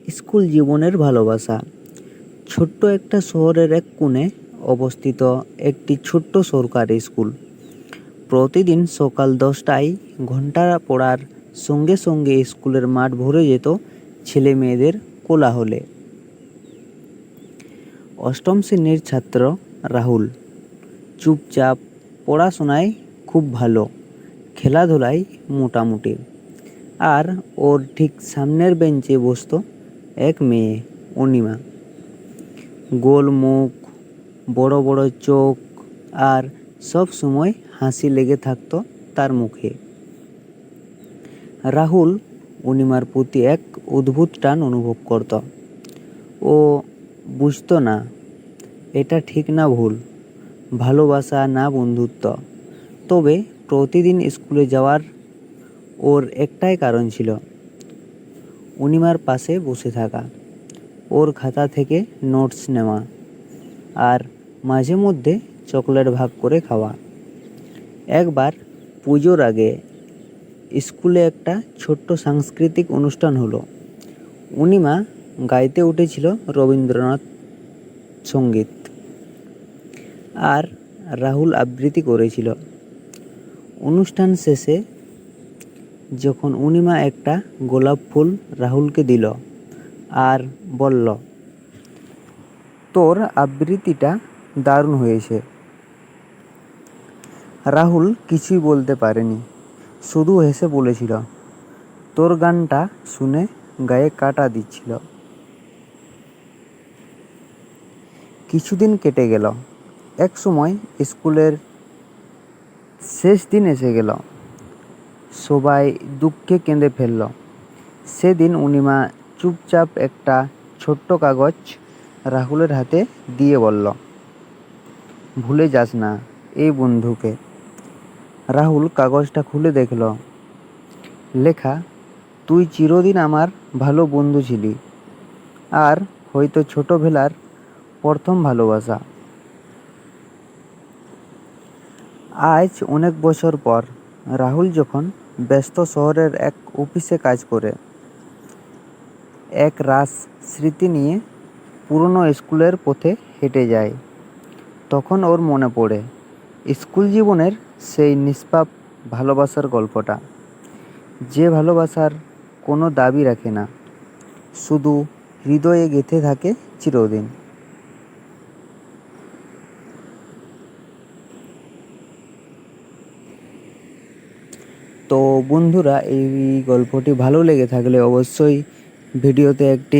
School জীবনের ভালোবাসা। ছোট্ট একটা শহরের এক কোণে অবস্থিত একটি ছোট্ট সরকারি স্কুল। প্রতিদিন সকাল 10টায় ঘন্টা পড়ার সঙ্গে সঙ্গে স্কুলের মাঠ ভরে যেত ছেলে মেয়েদের কোলাহলে। অষ্টম শ্রেণীর ছাত্র রাহুল চুপচাপ, পড়াশোনায় খুব ভালো, খেলাধুলায় মোটামুটি। আর ওর ঠিক সামনের বেঞ্চে বসত এক মেয়ে, অনিমা। গোল মুখ, বড় বড় চোখ, আর সব সময় হাসি লেগে থাকতো তার মুখে। রাহুল অনিমার প্রতি এক অদ্ভুত টান অনুভব করত। ও বুঝতো না এটা ঠিক না ভুল, ভালোবাসা না বন্ধুত্ব। তবে প্রতিদিন স্কুলে যাওয়ার ওর একটাই কারণ ছিল, অনিমার পাশে বসে থাকা, ওর খাতা থেকে নোটস নেওয়া, আর মাঝে মধ্যে চকলেট ভাগ করে খাওয়া। একবার পুজোর আগে স্কুলে একটা ছোট্ট সাংস্কৃতিক অনুষ্ঠান হলো। অনিমা গাইতে উঠেছিল রবীন্দ্রনাথ সঙ্গীত, আর রাহুল আবৃত্তি করেছিল। অনুষ্ঠান শেষে যখন অনিমা একটা গোলাপ ফুল রাহুলকে দিল আর বলল, তোর আবৃত্তিটা দারুণ হয়েছে, রাহুল কিছুই বলতে পারেনি, শুধু হেসে বলেছিল, তোর গানটা শুনে গায়ে কাঁটা দিচ্ছিল। কিছুদিন কেটে গেল। এক সময় স্কুলের শেষ দিন এসে গেল। সবাই দুঃখে কেঁদে ফেলল। সেদিন অনিমা চুপচাপ একটা ছোট্ট কাগজ রাহুলের হাতে দিয়ে বলল, ভুলে যাস না এই বন্ধুকে। রাহুল কাগজটা খুলে দেখল, লেখা, তুই চিরদিন আমার ভালো বন্ধু ছিলি, আর হয়তো ছোটবেলার প্রথম ভালোবাসা। আজ অনেক বছর পর রাহুল যখন ব্যস্ত শহরের এক অফিসে কাজ করে, এক রাস স্মৃতি নিয়ে পুরনো স্কুলের পথে হেঁটে যায়, তখন ওর মনে পড়ে স্কুল জীবনের সেই নিষ্পাপ ভালোবাসার গল্পটা, যে ভালোবাসার কোনো দাবি রাখে না, শুধু হৃদয়ে গেঁথে থাকে চিরদিন। তো বন্ধুরা, এই গল্পটি ভালো লেগে থাকলে অবশ্যই ভিডিওতে একটি